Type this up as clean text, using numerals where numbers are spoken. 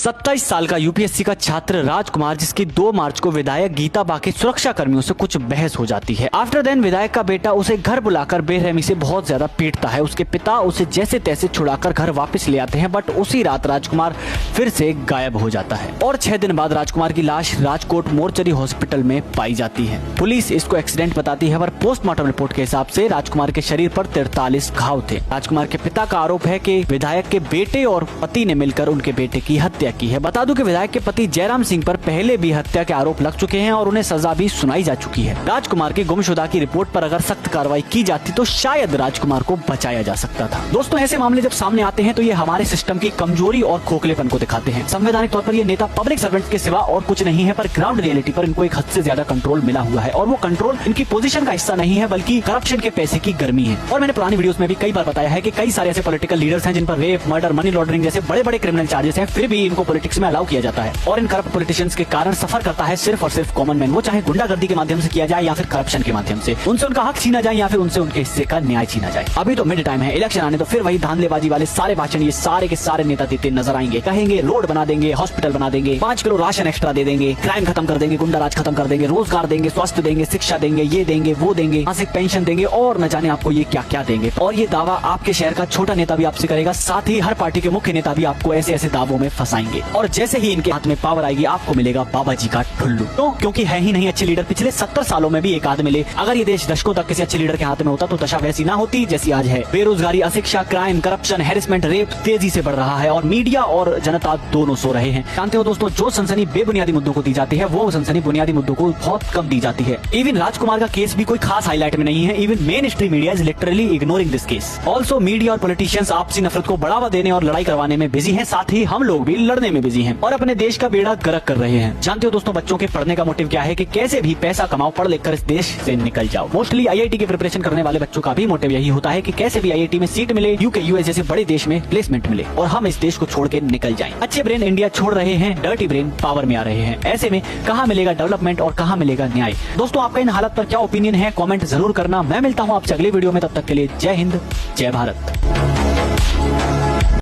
27 साल का यूपीएससी का छात्र राजकुमार, जिसकी 2 मार्च को विधायक गीता बा के सुरक्षा कर्मियों से कुछ बहस हो जाती है। आफ्टर देन विधायक का बेटा उसे घर बुलाकर बेरहमी से बहुत ज्यादा पीटता है। उसके पिता उसे जैसे तैसे छुड़ाकर घर वापस ले आते हैं, बट उसी रात राजकुमार फिर से गायब हो जाता है और 6 दिन बाद राजकुमार की लाश राजकोट मोर्चरी हॉस्पिटल में पाई जाती है। पुलिस इसको एक्सीडेंट बताती है, पर पोस्टमार्टम रिपोर्ट के हिसाब से राजकुमार के शरीर पर 43 घाव थे। राजकुमार के पिता का आरोप है कि विधायक के बेटे और पति ने मिलकर उनके बेटे की हत्या की है। बता दूं कि विधायक के पति जयराम सिंह पर पहले भी हत्या के आरोप लग चुके हैं और उन्हें सजा भी सुनाई जा चुकी है। राजकुमार की गुमशुदा की रिपोर्ट पर अगर सख्त कार्रवाई की जाती तो शायद राजकुमार को बचाया जा सकता था। दोस्तों, ऐसे मामले जब सामने आते हैं तो ये हमारे सिस्टम की कमजोरी और खोखलेपन को दिखाते हैं। संवैधानिक तौर पर ये नेता पब्लिक सर्वेंट के सिवा और कुछ नहीं है, पर ग्राउंड रियलिटी पर इनको एक हद से ज्यादा कंट्रोल मिला हुआ है और वो कंट्रोल इनकी पोजीशन का हिस्सा नहीं है, बल्कि करप्शन के पैसे की गर्मी है। और मैंने पुरानी वीडियोस में भी कई बार बताया है कि कई सारे ऐसे पॉलिटिकल लीडर्स हैं जिन पर रेप, मर्डर, मनी लॉन्ड्रिंग जैसे बड़े बड़े क्रिमिनल चार्जेस हैं, फिर भी इनको पॉलिटिक्स में अलाउ किया जाता है। और इन करप्ट पॉलिटिशियंस के कारण सफर करता है सिर्फ और सिर्फ कॉमन मैन, वो चाहे गुंडागर्दी के माध्यम से किया जाए या फिर करप्शन के माध्यम से, उनसे उनका हक छीना जाए या फिर उनसे उनके हिस्से का न्याय छीना जाए। अभी तो मिड टाइम है, इलेक्शन आने तो फिर वही धांधलेबाजी वाले सारे भाषण ये सारे के सारे नेता देते नजर आएंगे। कहेंगे रोड बना देंगे, हॉस्पिटल बना देंगे, 5 किलो राशन एक्स्ट्रा दे देंगे, क्राइम खत्म कर देंगे, गुंडा राज खत्म कर देंगे, रोजगार देंगे, स्वास्थ्य देंगे, शिक्षा देंगे, ये देंगे, वो देंगे, मासिक पेंशन देंगे और न जाने आपको ये क्या क्या देंगे। और ये दावा आपके शहर का छोटा नेता भी आपसे करेगा, साथ ही हर पार्टी के मुख्य नेता भी आपको ऐसे ऐसे दावों में फंसाएंगे। और जैसे ही इनके हाथ में पावर आएगी आपको मिलेगा बाबा जी का ठुल्लू। तो क्योंकि है ही नहीं अच्छे लीडर, पिछले 70 सालों में भी एक आध मिले। अगर ये देश दशकों तक किसी अच्छे लीडर के हाथ में होता तो दशा वैसी ना होती जैसी आज है। बेरोजगारी, अशिक्षा, क्राइम, करप्शन, हैरेसमेंट, रेप तेजी से बढ़ रहा है और मीडिया और जनता दोनों सो रहे हैं। जानते हो दोस्तों, जो सनसनी बेबुनियादी मुद्दों को दी जाती है वो सनसनी बुनियादी मुद्दों को बहुत कम दी जाती है। इवन राजकुमार का केस भी कोई खास हाईलाइट में नहीं है। Even main stream media is literally ignoring this case. Also media और पॉलिटिशियंस आपसी नफरत को बढ़ावा देने और लड़ाई करवाने में बिजी हैं, साथ ही हम लोग भी लड़ने में बिजी हैं और अपने देश का बेड़ा गर्क कर रहे हैं। जानते हो दोस्तों, बच्चों के पढ़ने का मोटिव क्या है कि कैसे भी पैसा कमाओ, पढ़ लिख कर इस देश से निकल जाओ। मोस्टली आईआईटी की प्रिपरेशन करने वाले बच्चों का भी मोटिव यही होता है कि कैसे भी आईआईटी में सीट मिले, यूके यूएस जैसे बड़े देश में प्लेसमेंट मिले और हम इस देश को छोड़ के निकल जाएं। अच्छे ब्रेन इंडिया छोड़ रहे हैं, डर्टी ब्रेन पावर में आ रहे हैं। ऐसे में कहाँ मिलेगा डेवलपमेंट और कहाँ मिलेगा न्याय? दोस्तों, आपका इन हालत पर क्या ओपिनियन है, कमेंट जरूर करना। मैं मिलता हूँ आपसे अगले वीडियो में, तब तक के लिए जय हिंद, जय भारत।